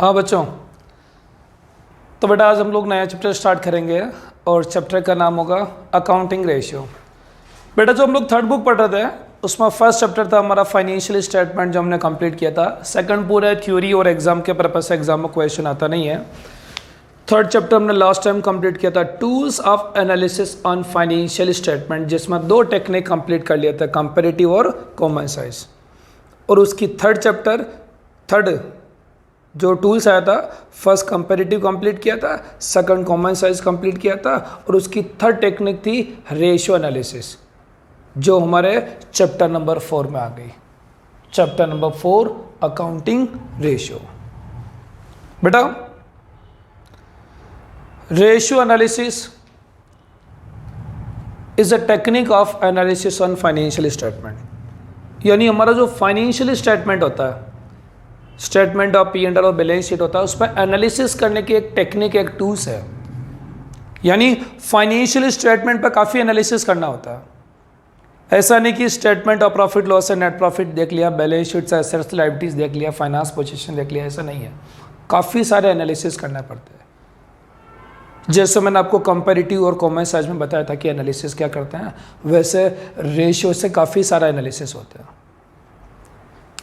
हाँ बच्चों, तो बेटा आज हम लोग नया चैप्टर स्टार्ट करेंगे और चैप्टर का नाम होगा अकाउंटिंग रेशियो। बेटा जो हम लोग थर्ड बुक पढ़ रहे थे उसमें फर्स्ट चैप्टर था हमारा फाइनेंशियल स्टेटमेंट जो हमने कंप्लीट किया था। सेकंड पूरा थ्योरी और एग्जाम के पर्पज से एग्जाम में क्वेश्चन आता नहीं है। थर्ड चैप्टर हमने लास्ट टाइम कंप्लीट किया था tools of analysis on financial statement, जिसमें दो टेक्निक कंप्लीट कर लिया था, कंपेरेटिव और कॉमन साइज। और उसकी थर्ड जो टूल्स आया था, फर्स्ट कंपेरेटिव कंप्लीट किया था, सेकंड कॉमन साइज कंप्लीट किया था और उसकी थर्ड टेक्निक थी रेशियो एनालिसिस जो हमारे चैप्टर नंबर 4 में आ गई। Chapter number 4 accounting ratio. बेटा ratio analysis is a technique of analysis on financial statement, यानी हमारा जो फाइनेंशियल स्टेटमेंट होता है, statement of P and L और बैलेंस शीट होता है, उस पर एनालिसिस करने की एक टेक्निक, एक टूल्स है। यानी फाइनेंशियल स्टेटमेंट पर काफ़ी एनालिसिस करना होता है। ऐसा नहीं कि स्टेटमेंट ऑफ प्रॉफिट लॉस से नेट प्रॉफिट देख लिया, बैलेंस शीट से एसेट्स लायबिलिटीज देख लिया, फाइनेंस पोजीशन देख लिया, ऐसा नहीं है। काफ़ी सारे एनालिसिस करना पड़ते हैं। जैसे मैंने आपको कंपैरेटिव और कॉमन साइज में बताया था कि एनालिसिस क्या करते हैं, वैसे रेशियो से काफ़ी सारा एनालिसिस होता है।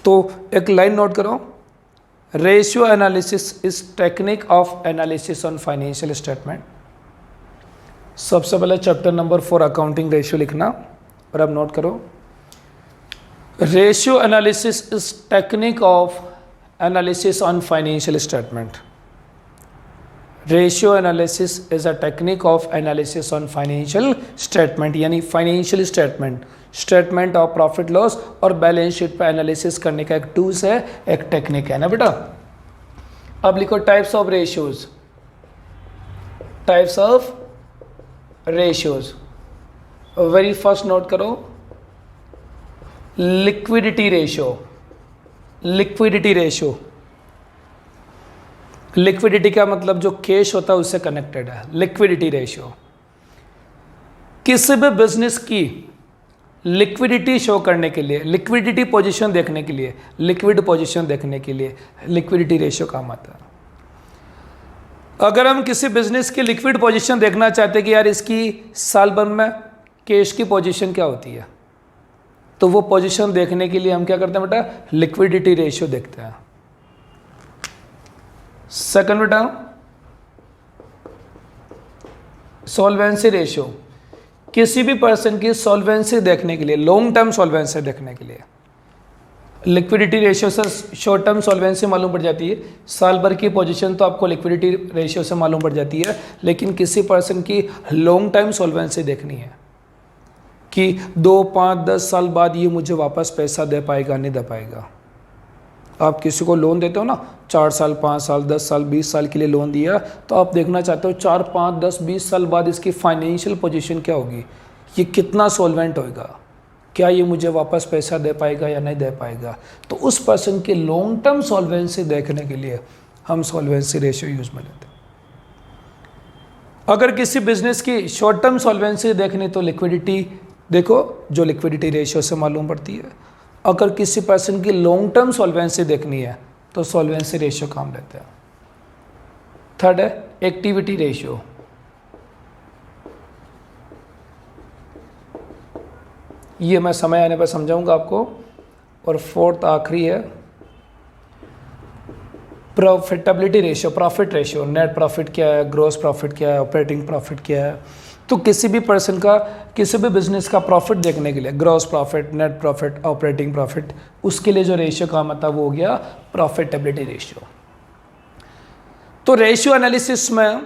तो एक लाइन नोट करो, ratio analysis is technique of analysis on financial statement. सबसे पहले चैप्टर नंबर 4 अकाउंटिंग रेशियो लिखना और अब नोट करो, ratio analysis is technique of analysis on financial statement. Ratio analysis is a technique of analysis on financial statement, यानी financial statement, statement of profit loss और balance sheet पर एनालिसिस करने का एक टूल्स है, एक टेक्निक है ना बेटा। अब लिखो types of ratios. Types of ratios, very first note करो liquidity ratio. Liquidity ratio, liquidity का मतलब जो कैश होता है उससे कनेक्टेड है। लिक्विडिटी रेशियो किसी भी बिजनेस की लिक्विडिटी शो करने के लिए, लिक्विडिटी पोजीशन देखने के लिए, लिक्विड पोजीशन देखने के लिए लिक्विडिटी रेशियो काम आता है। अगर हम किसी बिजनेस की लिक्विड पोजीशन देखना चाहते हैं कि यार इसकी साल भर में कैश की पोजीशन क्या होती है, तो वो पोजीशन देखने के लिए हम क्या करते हैं बेटा, लिक्विडिटी रेशियो देखते हैं। सेकंड बेटा सॉल्वेंसी रेशियो, किसी भी पर्सन की सॉल्वेंसी देखने के लिए, लॉन्ग टर्म सॉल्वेंसी देखने के लिए। लिक्विडिटी रेशियो से शॉर्ट टर्म सॉल्वेंसी मालूम पड़ जाती है, साल भर की पोजीशन तो आपको लिक्विडिटी रेशियो से मालूम पड़ जाती है, लेकिन किसी पर्सन की लॉन्ग टाइम सॉल्वेंसी देखनी है कि 2, 5, 10 साल बाद ये मुझे वापस पैसा दे पाएगा नहीं दे पाएगा। आप किसी को लोन देते हो ना, 4 साल, 5 साल, 10 साल, 20 साल के लिए लोन दिया, तो आप देखना चाहते हो 4, 5, 10, 20 साल बाद इसकी फाइनेंशियल पोजीशन क्या होगी, ये कितना सॉल्वेंट होएगा, क्या ये मुझे वापस पैसा दे पाएगा या नहीं दे पाएगा। तो उस पर्सन की लॉन्ग टर्म सॉल्वेंसी देखने के लिए हम सॉल्वेंसी रेशियो यूज में लेते हैं। अगर किसी बिजनेस की शॉर्ट टर्म सॉल्वेंसी देखनी तो लिक्विडिटी देखो, जो लिक्विडिटी रेशियो से मालूम पड़ती है। अगर किसी पर्सन की लॉन्ग टर्म सॉल्वेंसी देखनी है तो सॉल्वेंसी रेशियो काम लेते हैं। थर्ड है एक्टिविटी रेशियो। ये मैं समय आने पर समझाऊंगा आपको। और फोर्थ आखिरी है profitability ratio. Profit ratio, net profit क्या है, ग्रॉस प्रॉफिट क्या है, ऑपरेटिंग प्रॉफिट क्या है। तो किसी भी पर्सन का, किसी भी बिजनेस का प्रॉफिट देखने के लिए gross profit, net profit, operating profit, उसके लिए जो रेशियो काम आता है वो हो गया प्रॉफिटेबिलिटी रेशियो। तो रेशियो एनालिसिस में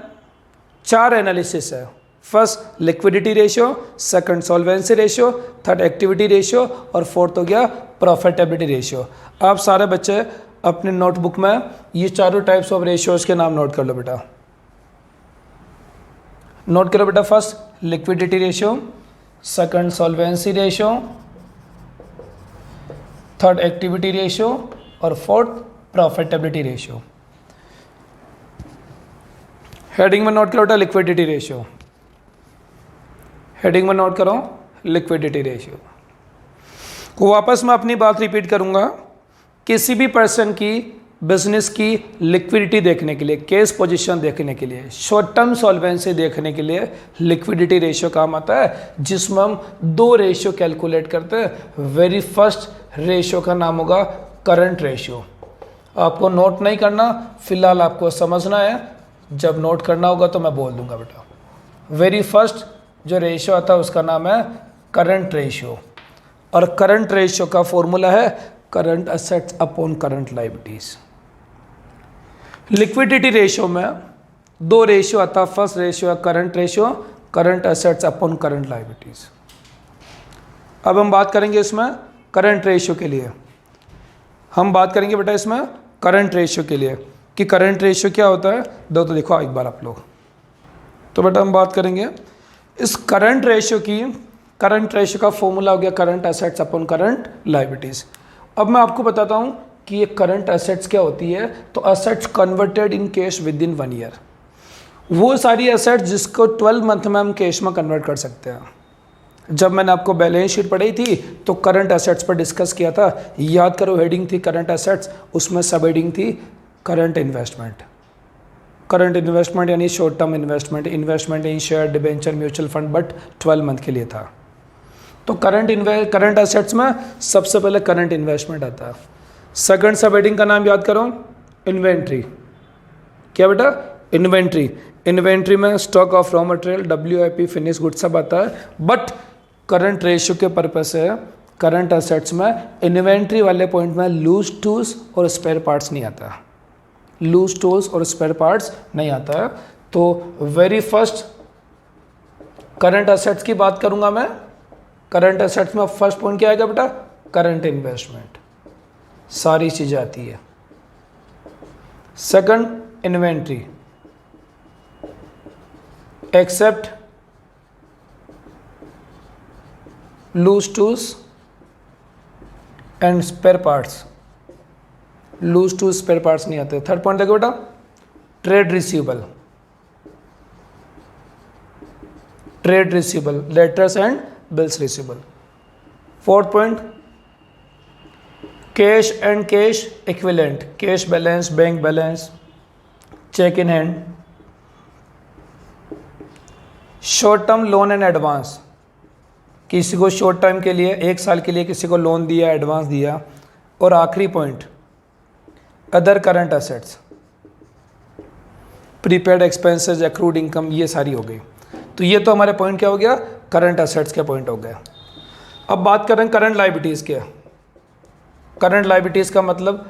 4 एनालिसिस है। First liquidity ratio, second solvency ratio, third activity ratio और फोर्थ हो गया प्रॉफिटेबिलिटी रेशियो। आप सारे बच्चे अपने नोटबुक में ये चारों टाइप्स ऑफ रेशियोज के नाम नोट कर लो बेटा। नोट करो बेटा, first liquidity ratio, second solvency ratio, third activity ratio और फोर्थ प्रॉफिटेबिलिटी रेशियो। हेडिंग में नोट करो बेटा लिक्विडिटी रेशियो। हेडिंग में नोट करो लिक्विडिटी रेशियो। को वापस मैं अपनी बात रिपीट करूंगा, किसी भी पर्सन की बिजनेस की लिक्विडिटी देखने के लिए, कैश पोजीशन देखने के लिए, शॉर्ट टर्म सॉल्वेंसी देखने के लिए लिक्विडिटी रेशियो काम आता है, जिसमें हम दो रेशियो कैलकुलेट करते हैं। वेरी फर्स्ट रेशियो का नाम होगा करंट रेशियो। आपको नोट नहीं करना, फिलहाल आपको समझना है, जब नोट करना होगा तो मैं बोल दूंगा बेटा। वेरी फर्स्ट जो रेशियो आता है उसका नाम है करंट रेशियो, और करंट रेशियो का फॉर्मूला है current assets upon current liabilities. Liquidity ratio में दो रेशियो आता है, फर्स्ट रेशियो है current ratio, current assets upon current liabilities. अब हम बात करेंगे इसमें करंट रेशियो के लिए, हम बात करेंगे बेटा इसमें करंट रेशियो के लिए कि करंट रेशियो क्या होता है। दो तो देखो एक बार आप लोग, तो बेटा हम बात करेंगे इस करंट रेशियो की। करंट रेशियो का फॉर्मूला हो गया current assets upon current liabilities. अब मैं आपको बताता हूं कि ये करंट एसेट्स क्या होती है। तो assets converted in cash within 1 year, वो सारी एसेट्स जिसको 12 मंथ में हम कैश में कन्वर्ट कर सकते हैं। जब मैंने आपको बैलेंस शीट पढ़ी थी तो करंट एसेट्स पर डिस्कस किया था, याद करो, हेडिंग थी करंट एसेट्स, उसमें सब हेडिंग थी करंट इन्वेस्टमेंट। करंट इन्वेस्टमेंट यानी short term investment, investment in share, debenture, mutual fund, but 12 month के लिए था। तो करंट एसेट्स में सबसे पहले करंट इन्वेस्टमेंट आता है। सेकंड सब हेडिंग का नाम याद करो, इन्वेंट्री। क्या बेटा? इन्वेंट्री। इन्वेंट्री में stock of raw material, WIP, finish good सब आता है, बट करंट रेशियो के पर्पज से करंट एसेट्स में इन्वेंट्री वाले पॉइंट में लूज टूल्स और स्पेयर पार्ट्स नहीं आता। लूज टूल्स और स्पेयर पार्ट्स नहीं आता है। तो वेरी फर्स्ट करंट एसेट्स की बात करूंगा मैं। करंट एसेट्स में फर्स्ट पॉइंट क्या आएगा बेटा? करंट इन्वेस्टमेंट, सारी चीजें आती है। Second inventory, except loose tools and spare parts. Loose to spare parts नहीं आते। थर्ड पॉइंट देखो बेटा, trade receivable, trade receivable, letters and bills receivable. Fourth point, cash and cash equivalent, cash balance, bank balance, cheque in hand, short term loan and advance, किसी को short time के लिए 1 साल के लिए किसी को लोन दिया, एडवांस दिया। और आखिरी point, other current assets, prepaid expenses, accrued income, ये सारी हो गई। तो ये तो हमारे पॉइंट क्या हो गया? करंट एसेट्स के पॉइंट हो गए। अब बात करें करंट लायबिलिटीज़ के। करंट लायबिलिटीज़ का मतलब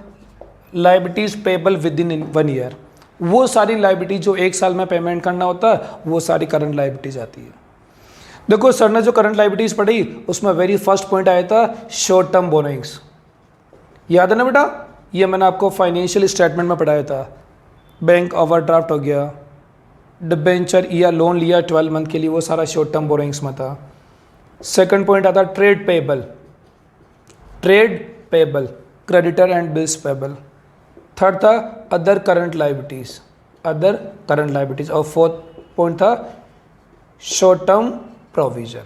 liabilities payable within 1 year, वो सारी लायबिलिटी जो 1 साल में पेमेंट करना होता है, वो सारी करंट लायबिलिटीज आती है। देखो सर ने जो करंट लायबिलिटीज पढ़ी उसमें वेरी फर्स्ट पॉइंट आया था शॉर्ट टर्म बोरोइंग्स, याद है ना बेटा? ये मैंने आपको फाइनेंशियल स्टेटमेंट में पढ़ाया था। बैंक ओवरड्राफ्ट हो गया, डिबेंचर या लोन लिया 12 मंथ के लिए, वो सारा शॉर्ट टर्म बोरोइंग्स में था। सेकंड पॉइंट आता trade payable, trade payable, creditor and bills payable. Third था other current liabilities, other current liabilities. और फोर्थ पॉइंट था short term provision,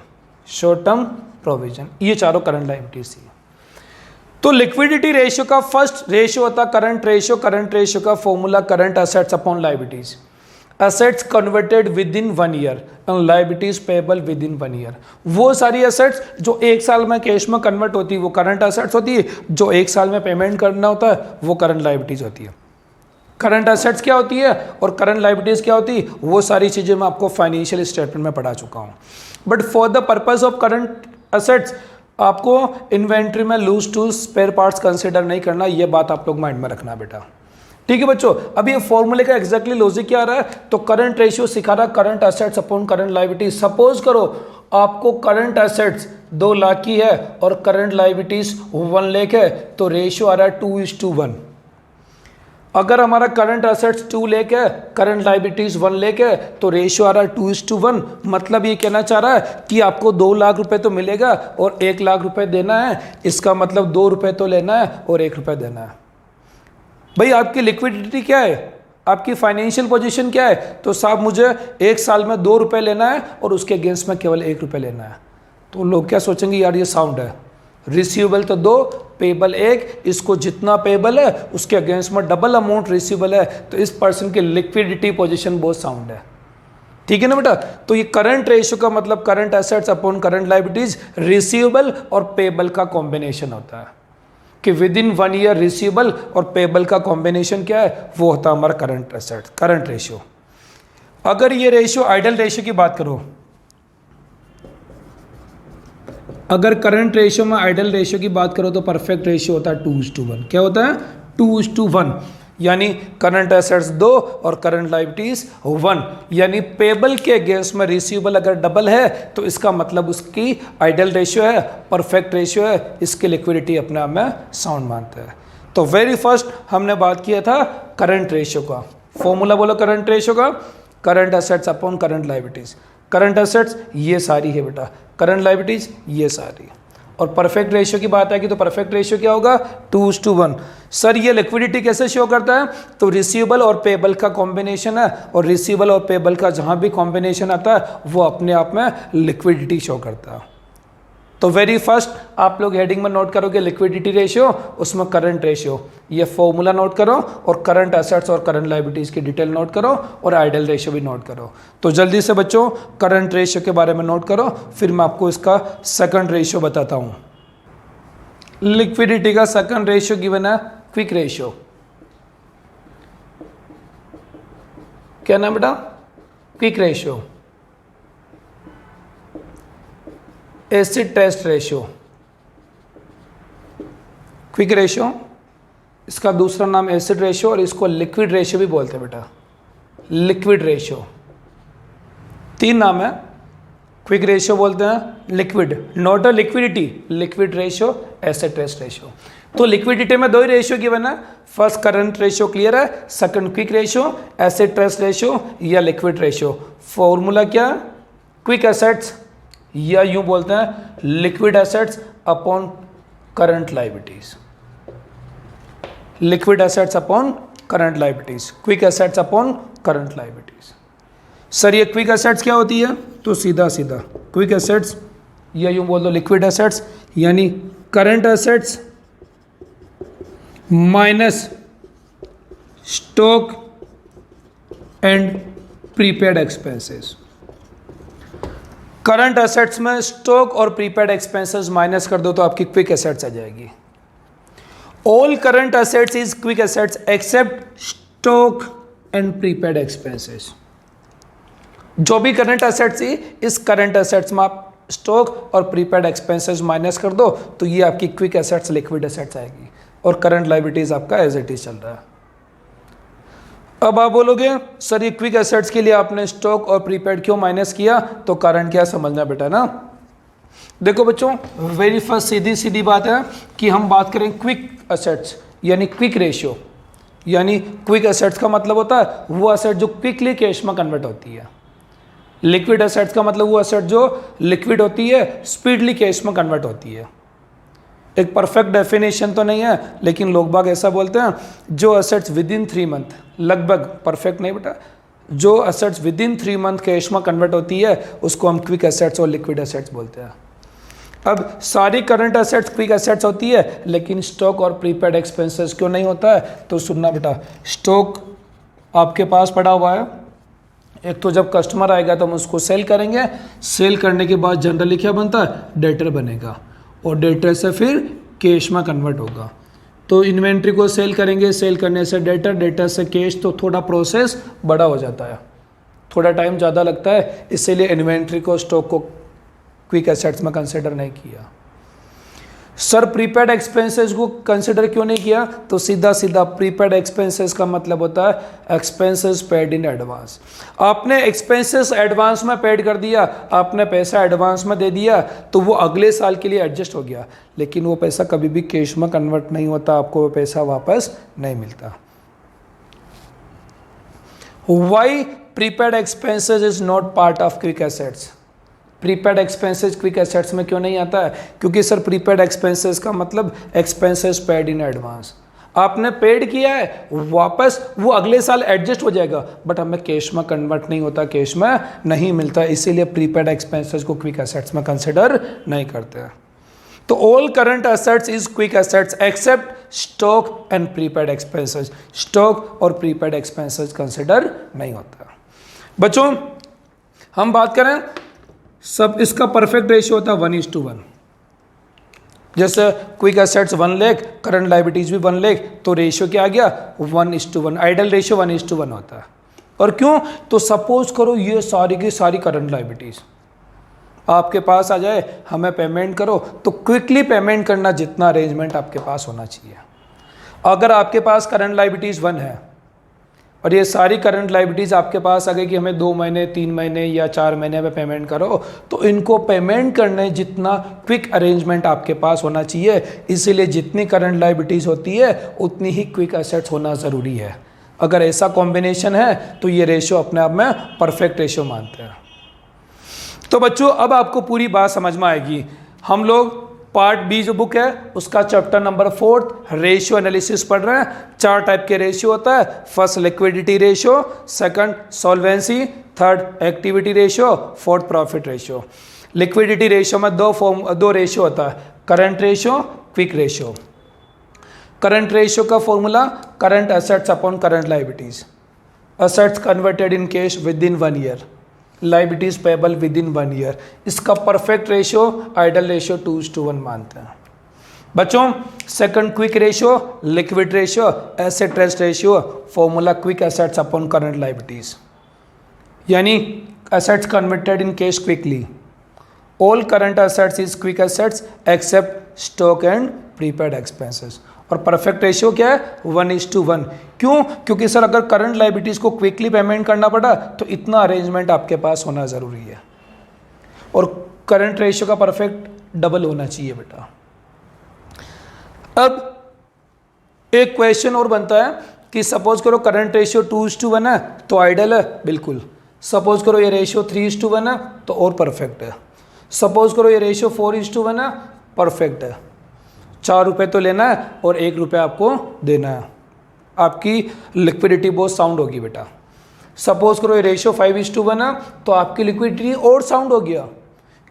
short term provision. ये चारों करंट लायबिलिटीज थी। तो लिक्विडिटी रेशियो का फर्स्ट रेशियो होता करंट रेशियो। करंट रेशियो का formula current assets upon liabilities. Assets converted within 1 year and liabilities payable within 1 year. वो सारी assets जो 1 साल में कैश में कन्वर्ट होती है वो करंट एसेट्स होती है, जो 1 साल में पेमेंट करना होता है वो करंट लायबिलिटीज होती है। करंट एसेट्स क्या होती है और करंट लायबिलिटीज क्या होती है, वो सारी चीजें मैं आपको फाइनेंशियल स्टेटमेंट में पढ़ा चुका हूं। But for the purpose of current assets आपको इन्वेंट्री में loose tools spare parts consider नहीं करना, ये बात आप लोग माइंड में रखना बेटा। ठीक है बच्चों, अब ये फॉर्मूले का एग्जैक्टली लॉजिक क्या आ रहा है, तो करंट रेशियो सिखा रहा current assets upon current liabilities. Suppose करो आपको करंट एसेट्स 2 लाख की है और करंट लायबिलिटीज 1 लाख है, तो रेशियो आ रहा है 2:1। अगर हमारा करंट एसेट्स 2 लाख है, करंट लायबिलिटीज 1 लाख है, तो रेशियो आ रहा है 2:1। मतलब ये कहना चाह रहा है कि आपको 2 लाख रुपए तो मिलेगा और 1 लाख रुपए देना है, इसका मतलब 2 रुपए तो लेना है और 1 रुपए देना है। भाई आपकी लिक्विडिटी क्या है, आपकी फाइनेंशियल पोजीशन क्या है, तो साहब मुझे 1 साल में 2 रुपए लेना है और उसके अगेंस्ट में केवल 1 रुपए लेना है। तो लोग क्या सोचेंगे, यार ये साउंड है, रिसीवेबल तो 2 पेबल एक, इसको जितना पेबल है उसके अगेंस्ट में डबल अमाउंट रिसीवेबल है, तो इस पर्सन की लिक्विडिटी पोजीशन बहुत साउंड है। ठीक है ना बेटा। तो ये करंट रेशियो का मतलब current assets upon current liabilities, receivable और पेबल का कॉम्बिनेशन होता है कि विद इन 1 ईयर रिसीवेबल और पेबल का कॉम्बिनेशन क्या है, वो होता है हमारा करंट एसेट्स, करंट रेशियो। अगर ये रेशियो आइडल रेशियो की बात करो, अगर करंट रेशियो में आइडल रेशियो की बात करो तो परफेक्ट रेशियो होता है 2:1। क्या होता है? 2:1, यानी करंट एसेट्स 2 और करंट लायबिलिटीज 1, यानी पेबल के अगेंस्ट में रिसीवेबल अगर डबल है तो इसका मतलब उसकी आइडल रेशियो है, परफेक्ट रेशियो है, इसकी लिक्विडिटी अपने आप में साउंड मानते हैं। तो वेरी फर्स्ट हमने बात किया था करंट रेशियो का, फॉर्मूला बोलो करंट रेशियो का, current assets upon current liabilities. Current assets ये सारी है बेटा, करंट लायबिलिटीज ये सारी, और परफेक्ट रेशियो की बात आएगी तो परफेक्ट रेशियो क्या होगा? 2:1। सर ये लिक्विडिटी कैसे शो करता है? तो रिसीवेबल और पेबल का कॉम्बिनेशन है, और रिसीवेबल और पेबल का जहां भी कॉम्बिनेशन आता है वो अपने आप में लिक्विडिटी शो करता है। तो वेरी फर्स्ट आप लोग हेडिंग में नोट करोगे लिक्विडिटी रेशियो, उसमें करंट रेशियो, ये फॉर्मूला नोट करो, और करंट एसेट्स और करंट लायबिलिटीज की डिटेल नोट करो, और आइडल रेशियो भी नोट करो। तो जल्दी से बच्चों करंट रेशियो के बारे में नोट करो, फिर मैं आपको इसका सेकंड रेशियो बताता हूं। लिक्विडिटी का सेकंड रेशियो गिवन है क्विक रेशियो। क्या नाम बेटा? Quick ratio, acid test ratio. Quick ratio, इसका दूसरा नाम एसिड रेशियो, और इसको लिक्विड रेशियो भी बोलते हैं बेटा, लिक्विड रेशियो। 3 नाम है, क्विक रेशियो बोलते हैं, liquid not a liquidity, liquid ratio, acid test ratio. तो लिक्विडिटी में 2 ही रेशियो गिवन है, फर्स्ट करंट रेशियो क्लियर है, second quick ratio, acid test ratio या लिक्विड रेशियो। फॉर्मूला क्या? क्विक एसेट्स या यूं बोलते हैं liquid assets upon current liabilities, liquid assets upon current liabilities, quick assets upon current liabilities. Sir ये quick assets क्या होती है? तो सीधा सीधा क्विक एसेट्स या यूं बोल दो लिक्विड एसेट्स, यानी current assets minus stock and prepaid expenses. Current assets में स्टॉक और प्रीपेड एक्सपेंसेस माइनस कर दो तो आपकी क्विक एसेट्स आ जाएगी। All current assets is quick assets except stock and prepaid expenses. जो भी करंट एसेट्स थी, इस करंट एसेट्स में आप स्टॉक और प्रीपेड एक्सपेंसेस माइनस कर दो तो ये आपकी क्विक एसेट्स, लिक्विड एसेट्स आएगी, और करंट लायबिलिटीज आपका एज इट इज चल रहा है। अब आप बोलोगे सर ये क्विक एसेट्स के लिए आपने स्टॉक और प्रीपेड क्यों माइनस किया? तो कारण क्या समझना बेटा ना। देखो बच्चों वेरी फर्स्ट सीधी सीधी बात है कि हम बात करें क्विक एसेट्स यानी क्विक रेशियो, यानी क्विक एसेट्स का मतलब होता है वो एसेट जो क्विकली कैश में कन्वर्ट होती है। लिक्विड एसेट्स का मतलब वो एसेट जो लिक्विड होती है, स्पीडली कैश में कन्वर्ट होती है। एक परफेक्ट डेफिनेशन तो नहीं है, लेकिन लोग बाग ऐसा बोलते हैं जो एसेट्स विद इन 3 मंथ, लगभग परफेक्ट नहीं बेटा, जो assets with in 3 month cash में कन्वर्ट होती है उसको हम क्विक एसेट्स और लिक्विड एसेट्स बोलते हैं। अब सारी करंट एसेट्स क्विक एसेट्स होती है, लेकिन स्टॉक और प्रीपेड एक्सपेंसेस क्यों नहीं होता है? तो सुनना बेटा, स्टॉक आपके पास पड़ा हुआ है, एक तो जब कस्टमर आएगा तो हम उसको सेल करेंगे, सेल करने के बाद जनरली क्या बनता है? डेटर बनेगा, और डेटर से फिर कैश में कन्वर्ट होगा। तो इन्वेंट्री को सेल करेंगे, सेल करने से डेटर, डेटर से कैश, तो थोड़ा प्रोसेस बड़ा हो जाता है, थोड़ा टाइम ज़्यादा लगता है, इसीलिए इन्वेंट्री को, स्टॉक को क्विक एसेट्स में कंसिडर नहीं किया। सर प्रीपेड एक्सपेंसेस को कंसिडर क्यों नहीं किया? तो सीधा सीधा प्रीपेड एक्सपेंसेस का मतलब होता है एक्सपेंसेस पेड इन एडवांस। आपने एक्सपेंसेस एडवांस में पेड कर दिया, आपने पैसा एडवांस में दे दिया, तो वो अगले साल के लिए एडजस्ट हो गया, लेकिन वो पैसा कभी भी कैश में कन्वर्ट नहीं होता, आपको वो पैसा वापस नहीं मिलता। Why prepaid expenses is not part of quick assets? Prepaid expenses quick assets में क्यों नहीं आता है? क्योंकि सर प्रीपेड एक्सपेंसेस का मतलब एक्सपेंसेस पेड इन एडवांस, आपने पेड किया है, वापस वो अगले साल एडजस्ट हो जाएगा, बट हमें कैश में कन्वर्ट नहीं होता, कैश में नहीं मिलता, इसीलिए प्रीपेड एक्सपेंसेस को क्विक एसेट्स में कंसिडर नहीं करते हैं। तो all current assets is quick assets except stock and prepaid expenses. Stock और प्रीपेड एक्सपेंसेस कंसिडर नहीं होता। बच्चों हम बात करें सब, इसका परफेक्ट रेशियो होता है 1:1। जैसे quick assets 1 lakh, current liabilities भी 1 लाख, तो रेशियो क्या आ गया 1:1। आइडल रेशियो 1:1 होता है। और क्यों? तो सपोज करो ये सारी की सारी करंट लायबिलिटीज आपके पास आ जाए, हमें पेमेंट करो, तो क्विकली पेमेंट करना जितना अरेंजमेंट आपके पास होना चाहिए। अगर आपके पास करंट लायबिलिटीज 1 है और ये सारी करंट लायबिलिटीज आपके पास आ गई कि हमें 2 महीने 3 महीने या 4 महीने में पेमेंट करो, तो इनको पेमेंट करने जितना क्विक अरेंजमेंट आपके पास होना चाहिए। इसीलिए जितनी करंट लायबिलिटीज होती है उतनी ही क्विक एसेट्स होना ज़रूरी है। अगर ऐसा कॉम्बिनेशन है तो ये रेशियो अपने आप में परफेक्ट रेशियो मानते हैं। तो बच्चों अब आपको पूरी बात समझ में आएगी। हम लोग पार्ट बी जो बुक है उसका चैप्टर नंबर 4 रेशियो एनालिसिस पढ़ रहे हैं। 4 टाइप के रेशियो होता है। First liquidity ratio, second solvency, third activity ratio, fourth profit ratio. Liquidity ratio में दो रेशियो होता है, current ratio, quick ratio. Current ratio का formula current assets upon current liabilities. Assets converted in cash within 1 year, liabilities payable within 1 year. इसका perfect ratio ideal ratio 2:1 मानते हैं। बच्चों second quick ratio, liquid ratio, acid test ratio, formula quick assets upon current liabilities, यानी assets converted in cash quickly. All current assets is quick assets except stock and prepaid expenses. और perfect ratio क्या है 1:1। क्यों? क्योंकि sir अगर current liabilities को quickly payment करना पड़ा तो इतना अरेंजमेंट आपके पास होना ज़रूरी है। और करंट रेशियो का परफेक्ट डबल होना चाहिए बेटा। अब एक क्वेश्चन और बनता है कि सपोज करो करंट रेशियो 2:1 है तो आइडल है, बिल्कुल। सपोज करो ये रेशियो 3:1 है तो और परफेक्ट है। सपोज करो ये रेशियो 4:1 है, परफेक्ट है। 4 रुपये तो लेना है और 1 रुपये आपको देना है। आपकी लिक्विडिटी बहुत साउंड होगी बेटा। सपोज करो ये रेशियो 5:1 है तो आपकी लिक्विडिटी और साउंड हो गया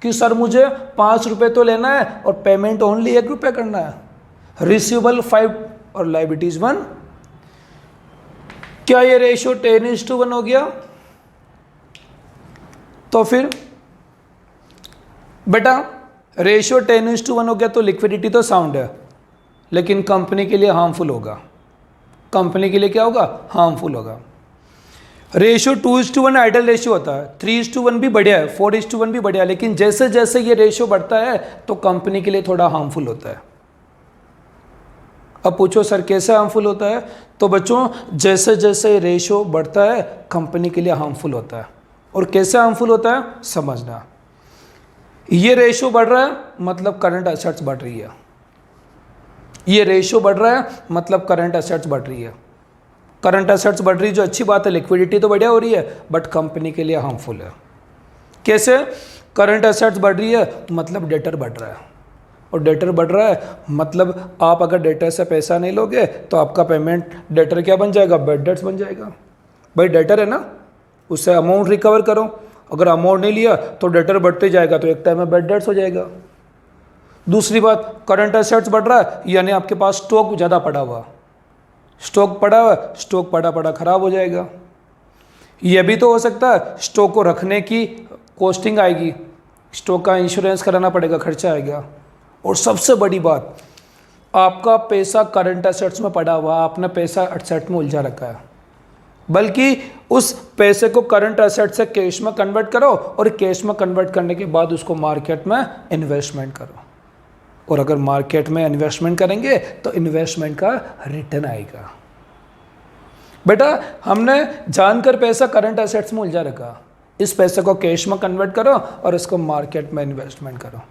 कि सर मुझे 5 रुपये तो लेना है और पेमेंट ओनली 1 रुपये करना है। रिसीवेबल 5 और लायबिलिटीज 1। क्या ये रेशियो 10:1 हो गया? तो फिर बेटा रेशियो 10:1 हो गया तो लिक्विडिटी तो साउंड है, लेकिन कंपनी के लिए हार्मफुल होगा। कंपनी के लिए क्या होगा? हार्मफुल होगा। रेशियो 2:1 आइडल रेशियो होता है, 3:1 भी बढ़िया है, 4:1 भी बढ़िया है, लेकिन जैसे जैसे ये रेशियो बढ़ता है तो कंपनी के लिए थोड़ा हार्मफुल होता है। अब पूछो सर कैसे हार्मफुल होता है? तो बच्चों जैसे जैसे रेशियो बढ़ता है कंपनी के लिए हार्मफुल होता है। और कैसे हार्मफुल होता है समझना। ये रेशियो बढ़ रहा है मतलब करंट एसेट्स बढ़ रही है। ये रेशियो बढ़ रहा है मतलब करंट एसेट्स बढ़ रही है। करंट एसेट्स बढ़ रही है जो अच्छी बात है, लिक्विडिटी तो बढ़िया हो रही है, बट कंपनी के लिए हार्मफुल है। कैसे? करंट एसेट्स बढ़ रही है मतलब डेटर बढ़ रहा है, और डेटर बढ़ रहा है मतलब आप अगर डेटर से पैसा नहीं लोगे तो आपका पेमेंट डेटर क्या बन जाएगा? बैड डेट्स बन जाएगा। भाई डेटर है ना, उससे अमाउंट रिकवर करो। अगर अमाउंट नहीं लिया तो डेटर बढ़ते जाएगा तो एक टाइम में बैड डेट्स हो जाएगा। दूसरी बात, करंट एसेट्स बढ़ रहा है यानी आपके पास स्टॉक ज़्यादा पड़ा हुआ। स्टॉक पड़ा हुआ, स्टॉक पड़ा पड़ा खराब हो जाएगा। यह भी तो हो सकता है स्टॉक को रखने की कॉस्टिंग आएगी, स्टॉक का इंश्योरेंस कराना पड़ेगा, खर्चा आएगा। और सबसे बड़ी बात, आपका पैसा करंट एसेट्स में पड़ा हुआ, आपने पैसा एसेट में उलझा रखा है, बल्कि उस पैसे को करंट एसेट से कैश में कन्वर्ट करो और कैश में कन्वर्ट करने के बाद उसको मार्केट में इन्वेस्टमेंट करो। और अगर मार्केट में इन्वेस्टमेंट करेंगे तो इन्वेस्टमेंट का रिटर्न आएगा। बेटा हमने जानकर पैसा करंट एसेट्स में उलझा रखा, इस पैसे को कैश में कन्वर्ट करो और इसको मार्केट में इन्वेस्टमेंट करो।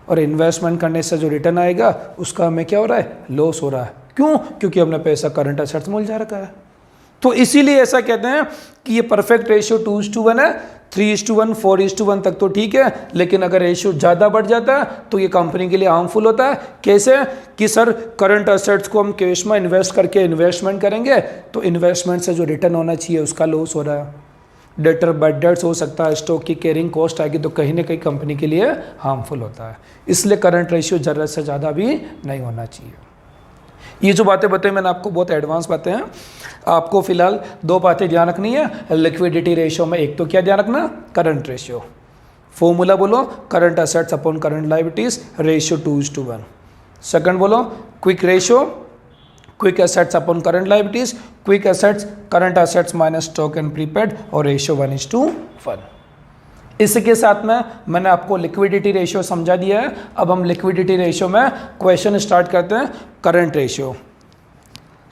और इन्वेस्टमेंट करने से जो रिटर्न आएगा उसका हमें क्या हो रहा है? लॉस हो रहा है। क्यों? क्योंकि हमने पैसा करंट एसेट्स में उलझा रखा है। तो इसीलिए ऐसा कहते हैं कि ये परफेक्ट रेशियो 2:1 है। 3:1 4:1 तक तो ठीक है, लेकिन अगर रेशियो ज़्यादा बढ़ जाता है तो ये कंपनी के लिए हार्मफुल होता है। कैसे? कि सर करंट एसेट्स को हम कैश में इन्वेस्ट करके इन्वेस्टमेंट करेंगे तो इन्वेस्टमेंट से जो रिटर्न होना चाहिए उसका लॉस हो रहा है। डेटर बैड डेट्स हो सकता है, स्टॉक की कैरिंग कॉस्ट आएगी तो कहीं ना कहीं कंपनी के लिए हार्मफुल होता है। इसलिए करंट रेशियो ज़रूरत से ज़्यादा भी नहीं होना चाहिए। ये जो बातें बताई मैंने आपको बहुत एडवांस बातें हैं। आपको फिलहाल दो बातें ध्यान रखनी है लिक्विडिटी रेशियो में। एक तो क्या ध्यान रखना, करंट रेशियो। फॉर्मूला बोलो, current assets upon current liabilities ratio 2:1। Second बोलो, quick ratio, quick assets upon current liabilities, quick assets current assets minus stock and prepaid और रेशियो 1:1। इसके साथ में मैंने आपको लिक्विडिटी रेशियो समझा दिया है। अब हम लिक्विडिटी रेशियो में क्वेश्चन स्टार्ट करते हैं। करंट रेशियो,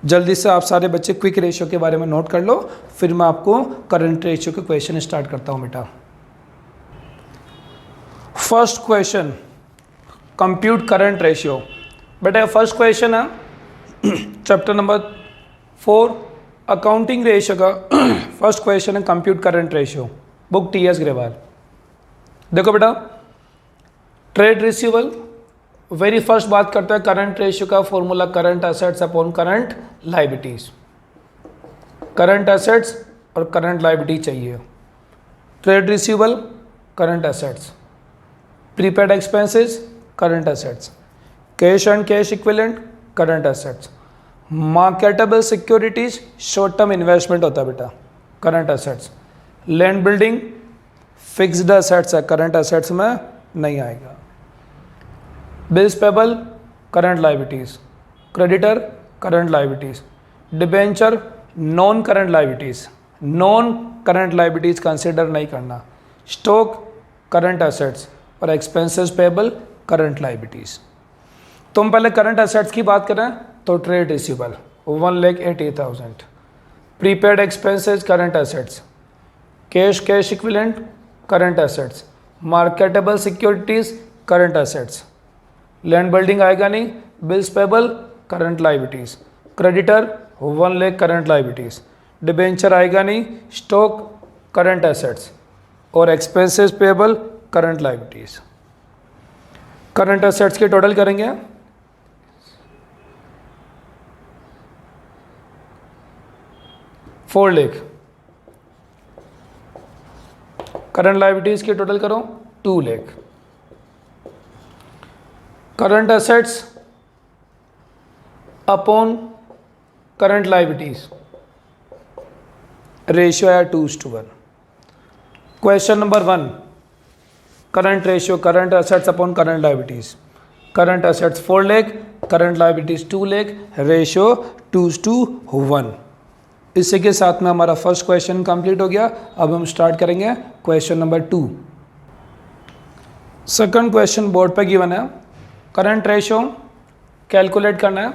जल्दी से आप सारे बच्चे क्विक रेशियो के बारे में नोट कर लो, फिर मैं आपको करंट रेशियो के क्वेश्चन स्टार्ट करता हूं बेटा। First question, compute current ratio. बेटा फर्स्ट क्वेश्चन है चैप्टर नंबर 4 अकाउंटिंग रेशियो का फर्स्ट क्वेश्चन है compute current ratio, book TS Grewal. देखो बेटा, ट्रेड रिसीवेबल, वेरी फर्स्ट बात करते हैं करंट रेशियो का formula current assets upon current liabilities. Current assets और करंट लायबिलिटी चाहिए। Trade receivable current assets, prepaid expenses current assets, cash and cash equivalent current assets, marketable securities short term investment होता है बेटा current assets, land building fixed assets है current assets में नहीं आएगा, bills payable current liabilities, creditor current liabilities, debenture non current liabilities, non current liabilities consider नहीं करना, stock current assets और एक्सपेंसेस पेबल करंट लायबिलिटीज। तुम पहले करंट एसेट्स की बात करें तो trade receivable 1,80,000, prepaid expenses current assets, cash cash equivalent current assets, marketable securities current assets, land building आएगा नहीं, bills payable current liabilities, creditor 1 lakh current liabilities, debenture आएगा नहीं, स्टॉक करंट एसेट्स और expenses payable current liabilities. Current assets के total करेंगे 4 lakh, current liabilities के total करो 2 lakh. Current assets upon current liabilities ratio है 2:1। Question number 1, current ratio current assets upon current liabilities. Current assets 4 lakh, current liabilities 2 lakh, ratio 2:1। इसी के साथ में हमारा फर्स्ट क्वेश्चन कंप्लीट हो गया। अब हम स्टार्ट करेंगे question number 2। Second question board पे गिवन है, करंट रेशियो कैलकुलेट करना है।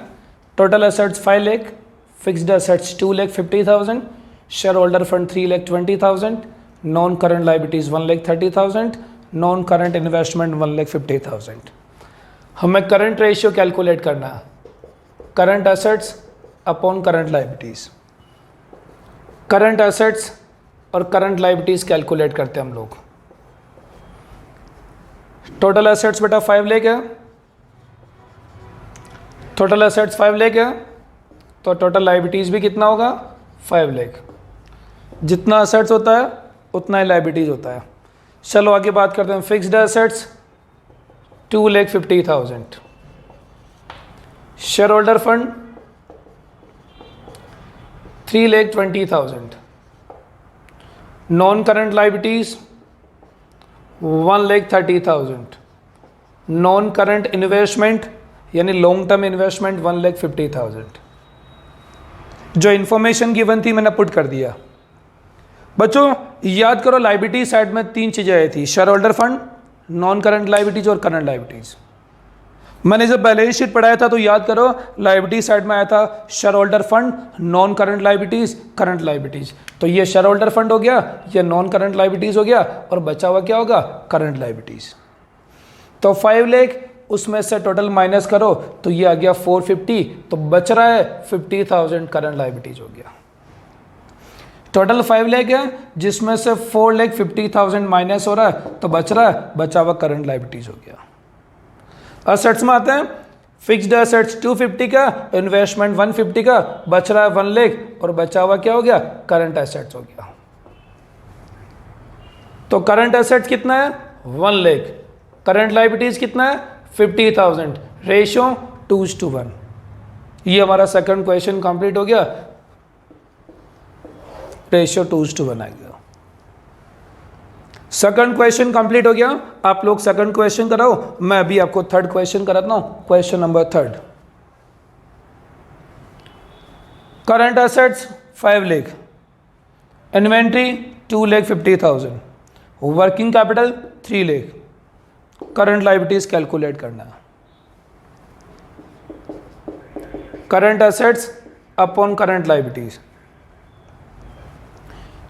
Total assets 5 lakh, fixed assets 2,50,000, share holder fund 3,20,000, non current liabilities 1,30,000, non current investment 1,50,000। हमें करंट रेशियो कैलकुलेट करना है, current assets upon current liabilities. Current assets और current liabilities calculate करते हैं हम लोग। टोटल एसेट्स बेटा 5 लाख है, टोटल एसेट्स 5 लाख है तो टोटल लायबिलिटीज भी कितना होगा 5 लाख। जितना एसेट्स होता है उतना ही लायबिलिटीज होता है। चलो आगे बात करते हैं। Fixed assets 2,50,000, share holder fund 3,20,000, non current liabilities 1,30,000, non current investment यानी लॉन्ग टर्म इन्वेस्टमेंट 1,50,000। जो इंफॉर्मेशन गिवन थी मैंने पुट कर दिया। बच्चों याद करो, लायबिलिटी साइड में 3 चीजें आई थी, share holder fund, non current liabilities और करंट लायबिलिटीज। मैंने जब बैलेंस शीट पढ़ाया था तो याद करो, लायबिलिटी साइड में आया था share holder fund, non current liabilities, current liabilities. तो ये शेयर होल्डर फंड हो गया, ये नॉन करंट लायबिलिटीज हो गया और बचा हुआ क्या होगा, करंट लायबिलिटीज। तो 5 लाख उसमें से टोटल माइनस करो तो ये आ गया 450, तो बच रहा है 50,000 करंट लायबिलिटीज हो गया। टोटल 5 लाख है जिसमें से 4,50,000 माइनस हो रहा है तो बच रहा है, बचा हुआ करंट लायबिलिटीज हो गया। एसेट्स में आते हैं, फिक्स्ड एसेट्स 250 का, इन्वेस्टमेंट 150 का, बच रहा है 1 लाख और बचा हुआ क्या हो गया, करंट एसेट्स हो गया। तो करंट एसेट्स कितना है 1 लाख, करंट लायबिलिटीज कितना है 50,000, रेशियो 2:1। ये हमारा सेकंड क्वेश्चन कंप्लीट हो गया, रेशियो 2:1 आ गया। सेकंड क्वेश्चन कंप्लीट हो गया। आप लोग सेकंड क्वेश्चन कराओ, मैं अभी आपको थर्ड क्वेश्चन कराता हूं। Question number 3, current assets 5 lakh, inventory 2,50,000, working capital 3 lakh, current liabilities calculate करना है। Current assets upon current liabilities,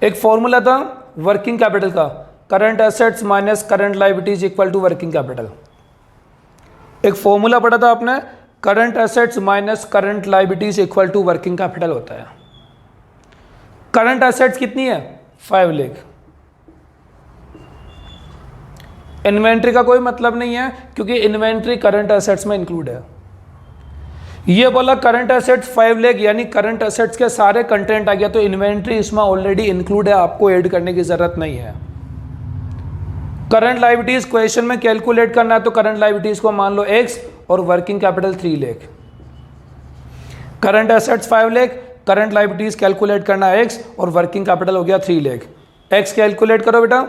एक फॉर्मूला था वर्किंग कैपिटल का, current assets minus current liabilities equal to working capital. एक फॉर्मूला पढ़ा था आपने, current assets minus current liabilities equal to working capital होता है। करंट एसेट्स कितनी है 5 लाख, इन्वेंट्री का कोई मतलब नहीं है क्योंकि इन्वेंट्री करंट एसेट्स में इंक्लूड है। ये बोला करंट एसेट्स 5 लाख यानी करंट एसेट्स के सारे कंटेंट आ गया, तो इन्वेंट्री इसमें ऑलरेडी इंक्लूड है, आपको ऐड करने की जरूरत नहीं है। करंट लायबिलिटीज क्वेश्चन में कैलकुलेट करना है, तो करंट लायबिलिटीज को मान लो x और working capital 3 lakh. Current assets 5 lakh, current liabilities calculate करना है x और वर्किंग कैपिटल हो गया 3 लाख। x कैलकुलेट करो बेटा,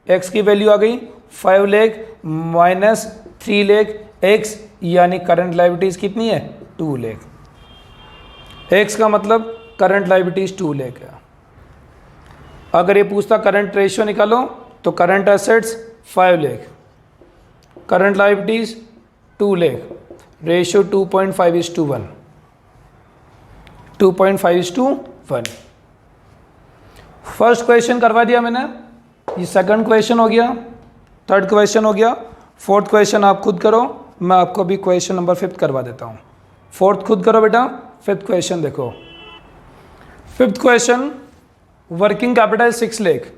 x की वैल्यू आ गई 5 लाख माइनस 3 लाख x, यानी करंट लायबिलिटीज कितनी है 2 लाख। x का मतलब करंट लायबिलिटीज 2 लाख है। अगर ये पूछता करंट रेशियो निकालो, तो current assets 5 lakh, current liabilities 2 lakh, ratio 2.5:1, 2.5:1। First question करवा दिया मैंने, ये सेकंड क्वेश्चन हो गया, थर्ड क्वेश्चन हो गया, फोर्थ क्वेश्चन आप खुद करो, मैं आपको भी क्वेश्चन नंबर 5 करवा देता हूँ। फोर्थ खुद करो बेटा, फिफ्थ क्वेश्चन देखो। Fifth question, working capital 6 lakh,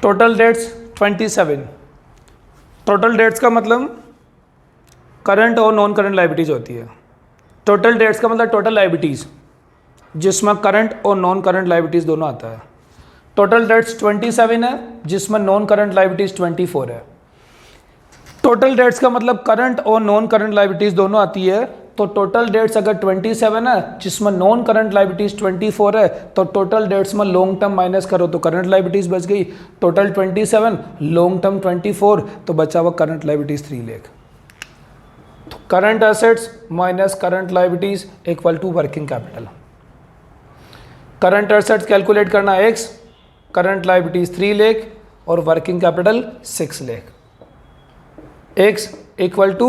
total debts 27। Total debts का मतलब करंट और नॉन करंट लायबिलिटीज होती है। टोटल डेट्स का मतलब टोटल लायबिलिटीज जिसमें करंट और नॉन करंट लायबिलिटीज दोनों आता है। टोटल डेट्स 27 है जिसमें नॉन करंट लायबिलिटीज 24 है। टोटल डेट्स का मतलब करंट और नॉन करंट लायबिलिटीज दोनों आती है, तो टोटल डेट्स अगर 27 है जिसमें नॉन करंट लायबिलिटीज 24 है, तो टोटल डेट्स में लॉन्ग टर्म माइनस करो तो करंट लायबिलिटीज बच गई। टोटल 27, लॉन्ग टर्म 24, तो बचा हुआ करंट लायबिलिटीज 3 लाख। तो current assets minus current liabilities equal to working capital. Current assets calculate करना x, करंट लायबिलिटीज 3 लाख और working capital 6 lakh. x equal to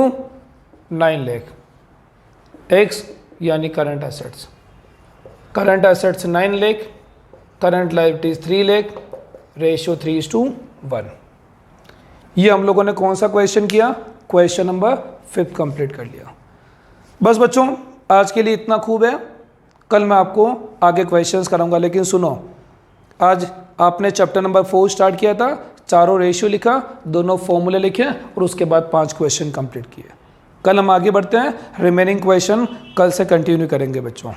9 lakh, x यानी current assets, current assets 9 lakh, current liabilities 3 lakh, ratio 3:1। ये हम लोगों ने कौन सा क्वेश्चन किया, क्वेश्चन नंबर 5 कंप्लीट कर लिया। बस बच्चों आज के लिए इतना खूब है, कल मैं आपको आगे क्वेश्चंस कराऊंगा। लेकिन सुनो, आज आपने चैप्टर नंबर 4 स्टार्ट किया था, चारों रेशियो लिखा, दोनों फॉर्मूले लिखे और उसके बाद 5 क्वेश्चन कंप्लीट किए। कल हम आगे बढ़ते हैं, रिमेनिंग क्वेश्चन कल से कंटिन्यू करेंगे बच्चों।